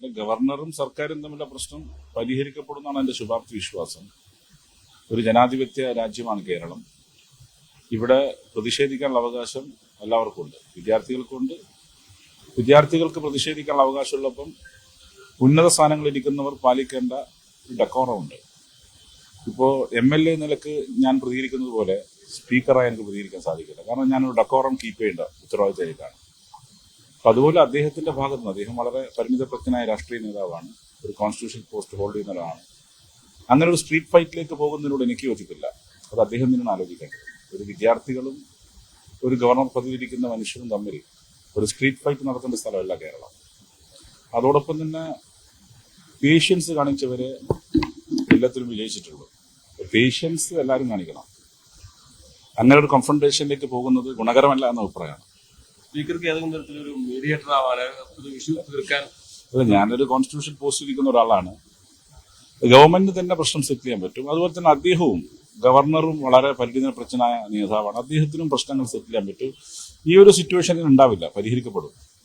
ഗവർണറും സർക്കാരും തമ്മിലുള്ള പ്രശ്നം പരിഹരിക്കപ്പെടുന്നതാണ് എന്റെ ശുഭാപ്തി വിശ്വാസം. ഒരു ജനാധിപത്യ രാജ്യമാണ് കേരളം. ഇവിടെ പ്രതിഷേധിക്കാനുള്ള അവകാശം എല്ലാവർക്കും ഉണ്ട്. വിദ്യാർത്ഥികൾക്കുണ്ട്. വിദ്യാർത്ഥികൾക്ക് പ്രതിഷേധിക്കാനുള്ള അവകാശമുള്ളപ്പം ഉന്നത സ്ഥാനങ്ങളിൽ ഇരിക്കുന്നവർ പാലിക്കേണ്ട ഒരു ഡെക്കോറമുണ്ട്. ഇപ്പോൾ MLA നിലക്ക് ഞാൻ പ്രതികരിക്കുന്നത് പോലെ സ്പീക്കറായി എനിക്ക് പ്രതികരിക്കാൻ സാധിക്കില്ല. കാരണം ഞാനൊരു ഡെക്കോറം കീപ്പ് ചെയ്യേണ്ട ഉത്തരവാദിത്തത്തിലേക്കാണ്. അപ്പം അതുപോലെ അദ്ദേഹത്തിന്റെ ഭാഗത്ത് നിന്ന്, അദ്ദേഹം വളരെ പരിണിതപ്രജ്ഞനായ രാഷ്ട്രീയ നേതാവാണ്, ഒരു കോൺസ്റ്റിറ്റ്യൂഷൻ പോസ്റ്റ് ഹോൾഡ് ചെയ്യുന്ന ഒരാളാണ്. അങ്ങനെ ഒരു സ്ട്രീറ്റ് ഫൈറ്റിലേക്ക് പോകുന്നതിനോട് എനിക്ക് യോജിപ്പില്ല. അത് അദ്ദേഹം തന്നെയാണ് ആലോചിക്കേണ്ടത്. ഒരു വിദ്യാർത്ഥികളും ഒരു ഗവർണർ പദവിയിരിക്കുന്ന മനുഷ്യരും തമ്മിൽ ഒരു സ്ട്രീറ്റ് ഫൈറ്റ് നടത്തേണ്ട സ്ഥലമല്ല കേരളം. അതോടൊപ്പം തന്നെ പേഷ്യൻസ് കാണിച്ചവരെ എല്ലാത്തിലും വിജയിച്ചിട്ടുള്ളൂ. പേഷ്യൻസ് എല്ലാവരും കാണിക്കണം. അങ്ങനെ ഒരു കോൺഫ്രണ്ടേഷനിലേക്ക് പോകുന്നത് ഗുണകരമല്ല എന്ന അഭിപ്രായമാണ്. സ്പീക്കർക്ക് ഏതെങ്കിലും തരത്തിലൊരു മീഡിയേറ്റർ ആവാൻ ഒരു ഇഷ്യൂ തീർക്കാൻ? ഞാനൊരു കോൺസ്റ്റിറ്റ്യൂഷൻ പോസ്റ്റ് ഇരിക്കുന്ന ഒരാളാണ്. ഗവൺമെന്റ് തന്നെ പ്രശ്നം സെറ്റിൽ ചെയ്യാൻ പറ്റും. അതുപോലെ തന്നെ അദ്ദേഹവും ഗവർണറും വളരെ പരിണിതപ്രജ്ഞനായ നേതാവാണ്. അദ്ദേഹത്തിനും പ്രശ്നങ്ങൾ സെറ്റിൽ ചെയ്യാൻ പറ്റും. ഈ ഒരു സിറ്റുവേഷനിൽ ഉണ്ടാവില്ല, പരിഹരിക്കപ്പെടും.